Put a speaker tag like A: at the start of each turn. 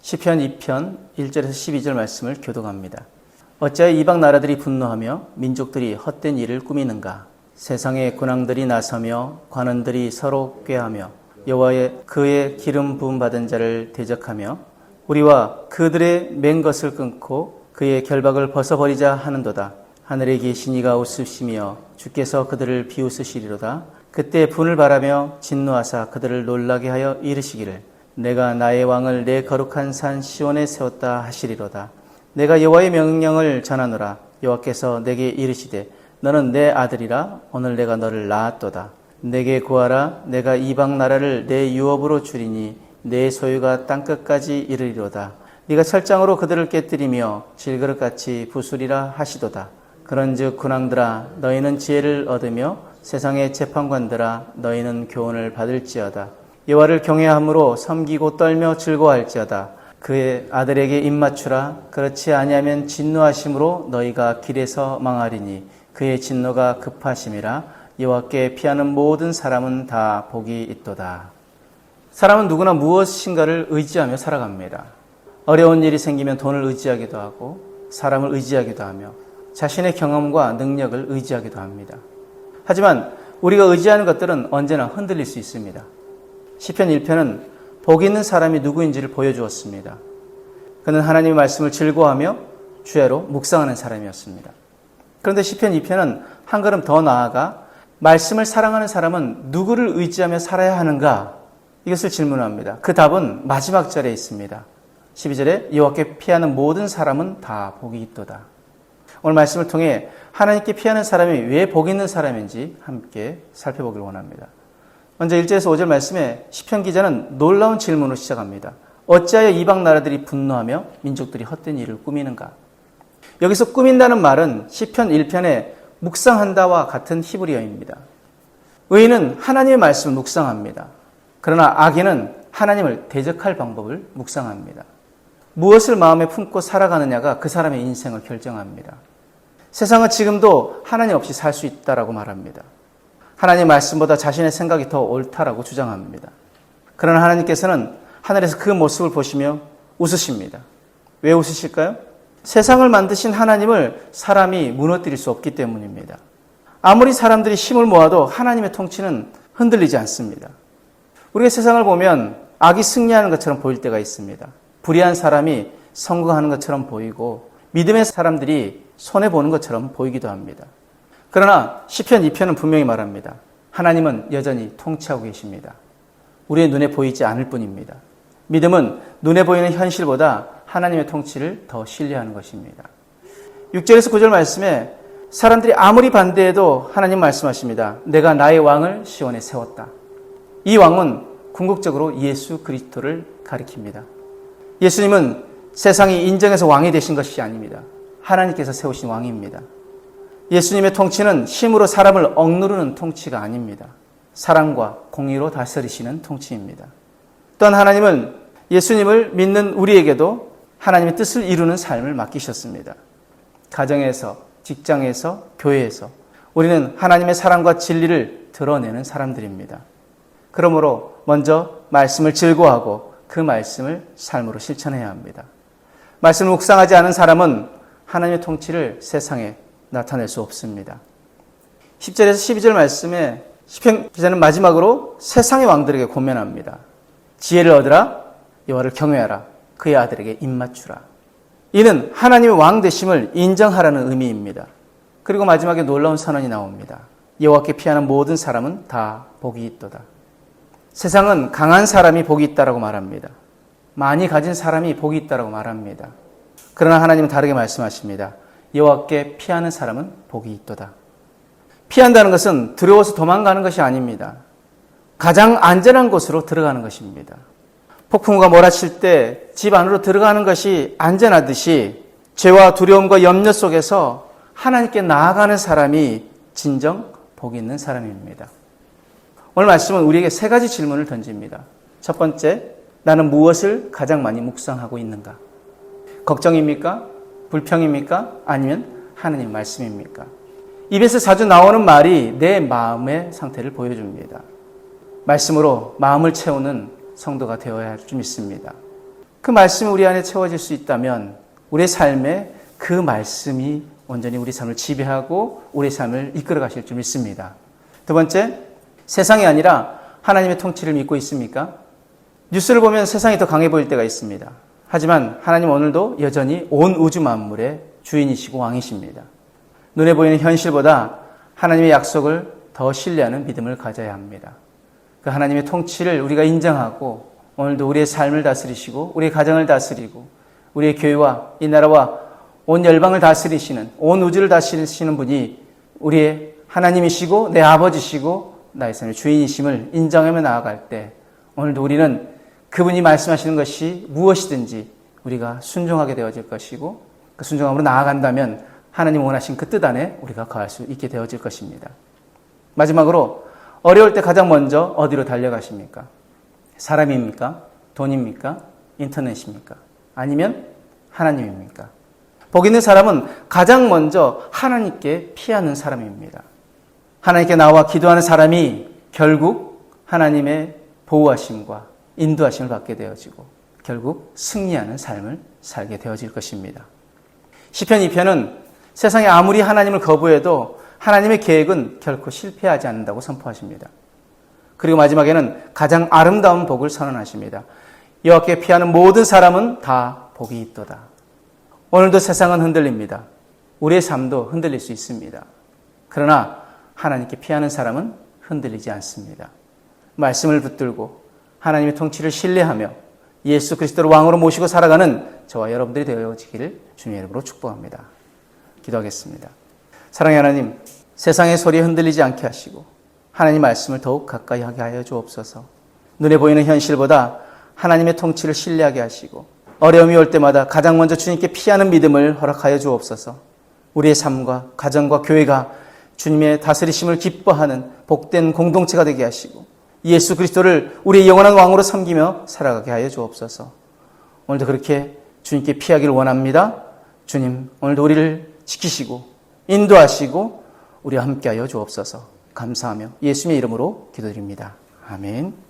A: 시편 2편 1절에서 12절 말씀을 교독합니다. 어찌하여 이방 나라들이 분노하며 민족들이 헛된 일을 꾸미는가? 세상의 군왕들이 나서며 관원들이 서로 꾀하며 여호와의 그의 기름 부음 받은 자를 대적하며 우리와 그들의 맨 것을 끊고 그의 결박을 벗어버리자 하는도다. 하늘에 계신 이가 웃으시며 주께서 그들을 비웃으시리로다. 그때 분을 바라며 진노하사 그들을 놀라게 하여 이르시기를 내가 나의 왕을 내 거룩한 산 시온에 세웠다 하시리로다. 내가 여호와의 명령을 전하노라. 여호와께서 내게 이르시되 너는 내 아들이라. 오늘 내가 너를 낳았도다. 내게 구하라. 내가 이방 나라를 내 유업으로 주리니 내 소유가 땅끝까지 이르리로다. 네가 철장으로 그들을 깨뜨리며 질그릇같이 부수리라 하시도다. 그런즉 군왕들아 너희는 지혜를 얻으며 세상의 재판관들아 너희는 교훈을 받을지어다. 여호와를 경외함으로 섬기고 떨며 즐거워할지어다. 그의 아들에게 입맞추라. 그렇지 아니하면 진노하심으로 너희가 길에서 망하리니 그의 진노가 급하심이라. 여호와께 피하는 모든 사람은 다 복이 있도다. 사람은 누구나 무엇인가를 의지하며 살아갑니다. 어려운 일이 생기면 돈을 의지하기도 하고 사람을 의지하기도 하며 자신의 경험과 능력을 의지하기도 합니다. 하지만 우리가 의지하는 것들은 언제나 흔들릴 수 있습니다. 시편 1편은 복 있는 사람이 누구인지를 보여주었습니다. 그는 하나님의 말씀을 즐거워하며 주야로 묵상하는 사람이었습니다. 그런데 시편 2편은 한 걸음 더 나아가 말씀을 사랑하는 사람은 누구를 의지하며 살아야 하는가? 이것을 질문합니다. 그 답은 마지막 절에 있습니다. 12절에 여호와께 피하는 모든 사람은 다 복이 있도다. 오늘 말씀을 통해 하나님께 피하는 사람이 왜 복 있는 사람인지 함께 살펴보길 원합니다. 먼저 1절에서 5절 말씀에 시편 기자는 놀라운 질문으로 시작합니다. 어찌하여 이방 나라들이 분노하며 민족들이 헛된 일을 꾸미는가? 여기서 꾸민다는 말은 시편 1편에 묵상한다와 같은 히브리어입니다. 의인은 하나님의 말씀을 묵상합니다. 그러나 악인은 하나님을 대적할 방법을 묵상합니다. 무엇을 마음에 품고 살아가느냐가 그 사람의 인생을 결정합니다. 세상은 지금도 하나님 없이 살 수 있다라고 말합니다. 하나님의 말씀보다 자신의 생각이 더 옳다라고 주장합니다. 그러나 하나님께서는 하늘에서 그 모습을 보시며 웃으십니다. 왜 웃으실까요? 세상을 만드신 하나님을 사람이 무너뜨릴 수 없기 때문입니다. 아무리 사람들이 힘을 모아도 하나님의 통치는 흔들리지 않습니다. 우리가 세상을 보면 악이 승리하는 것처럼 보일 때가 있습니다. 불의한 사람이 성공하는 것처럼 보이고 믿음의 사람들이 손해보는 것처럼 보이기도 합니다. 그러나 시편 2편은 분명히 말합니다. 하나님은 여전히 통치하고 계십니다. 우리의 눈에 보이지 않을 뿐입니다. 믿음은 눈에 보이는 현실보다 하나님의 통치를 더 신뢰하는 것입니다. 6절에서 9절 말씀에 사람들이 아무리 반대해도 하나님 말씀하십니다. 내가 나의 왕을 시온에 세웠다. 이 왕은 궁극적으로 예수 그리스도를 가리킵니다. 예수님은 세상이 인정해서 왕이 되신 것이 아닙니다. 하나님께서 세우신 왕입니다. 예수님의 통치는 힘으로 사람을 억누르는 통치가 아닙니다. 사랑과 공의로 다스리시는 통치입니다. 또한 하나님은 예수님을 믿는 우리에게도 하나님의 뜻을 이루는 삶을 맡기셨습니다. 가정에서, 직장에서, 교회에서 우리는 하나님의 사랑과 진리를 드러내는 사람들입니다. 그러므로 먼저 말씀을 즐거워하고 그 말씀을 삶으로 실천해야 합니다. 말씀을 묵상하지 않은 사람은 하나님의 통치를 세상에 나타낼 수 없습니다. 10절에서 12절 말씀에 시편 기자는 마지막으로 세상의 왕들에게 권면합니다. 지혜를 얻으라, 여호와를 경외하라, 그의 아들에게 입맞추라. 이는 하나님의 왕 되심을 인정하라는 의미입니다. 그리고 마지막에 놀라운 선언이 나옵니다. 여호와께 피하는 모든 사람은 다 복이 있도다. 세상은 강한 사람이 복이 있다라고 말합니다. 많이 가진 사람이 복이 있다라고 말합니다. 그러나 하나님은 다르게 말씀하십니다. 여호와께 피하는 사람은 복이 있도다. 피한다는 것은 두려워서 도망가는 것이 아닙니다. 가장 안전한 곳으로 들어가는 것입니다. 폭풍우가 몰아칠 때 집 안으로 들어가는 것이 안전하듯이 죄와 두려움과 염려 속에서 하나님께 나아가는 사람이 진정 복이 있는 사람입니다. 오늘 말씀은 우리에게 세 가지 질문을 던집니다. 첫 번째, 나는 무엇을 가장 많이 묵상하고 있는가? 걱정입니까? 불평입니까? 아니면 하나님 말씀입니까? 입에서 자주 나오는 말이 내 마음의 상태를 보여줍니다. 말씀으로 마음을 채우는 성도가 되어야 할 줄 믿습니다. 그 말씀이 우리 안에 채워질 수 있다면 우리의 삶에 그 말씀이 온전히 우리 삶을 지배하고 우리 삶을 이끌어 가실 줄 믿습니다. 두 번째, 세상이 아니라 하나님의 통치를 믿고 있습니까? 뉴스를 보면 세상이 더 강해 보일 때가 있습니다. 하지만 하나님 오늘도 여전히 온 우주 만물의 주인이시고 왕이십니다. 눈에 보이는 현실보다 하나님의 약속을 더 신뢰하는 믿음을 가져야 합니다. 그 하나님의 통치를 우리가 인정하고 오늘도 우리의 삶을 다스리시고 우리의 가정을 다스리고 우리의 교회와 이 나라와 온 열방을 다스리시는, 온 우주를 다스리시는 분이 우리의 하나님이시고 내 아버지시고 나의 삶의 주인이심을 인정하며 나아갈 때 오늘도 우리는 그분이 말씀하시는 것이 무엇이든지 우리가 순종하게 되어질 것이고 그 순종함으로 나아간다면 하나님 원하신 그 뜻 안에 우리가 거할 수 있게 되어질 것입니다. 마지막으로 어려울 때 가장 먼저 어디로 달려가십니까? 사람입니까? 돈입니까? 인터넷입니까? 아니면 하나님입니까? 복 있는 사람은 가장 먼저 하나님께 피하는 사람입니다. 하나님께 나와 기도하는 사람이 결국 하나님의 보호하심과 인도하심을 받게 되어지고 결국 승리하는 삶을 살게 되어질 것입니다. 시편 2편은 세상에 아무리 하나님을 거부해도 하나님의 계획은 결코 실패하지 않는다고 선포하십니다. 그리고 마지막에는 가장 아름다운 복을 선언하십니다. 여호와께 피하는 모든 사람은 다 복이 있도다. 오늘도 세상은 흔들립니다. 우리의 삶도 흔들릴 수 있습니다. 그러나 하나님께 피하는 사람은 흔들리지 않습니다. 말씀을 붙들고 하나님의 통치를 신뢰하며 예수 그리스도를 왕으로 모시고 살아가는 저와 여러분들이 되어지기를 주님의 이름으로 축복합니다. 기도하겠습니다. 사랑의 하나님, 세상의 소리에 흔들리지 않게 하시고 하나님 말씀을 더욱 가까이 하게 하여 주옵소서. 눈에 보이는 현실보다 하나님의 통치를 신뢰하게 하시고 어려움이 올 때마다 가장 먼저 주님께 피하는 믿음을 허락하여 주옵소서. 우리의 삶과 가정과 교회가 주님의 다스리심을 기뻐하는 복된 공동체가 되게 하시고 예수 그리스도를 우리의 영원한 왕으로 섬기며 살아가게 하여 주옵소서. 오늘도 그렇게 주님께 피하기를 원합니다. 주님, 오늘도 우리를 지키시고 인도하시고 우리와 함께하여 주옵소서. 감사하며 예수님의 이름으로 기도드립니다. 아멘.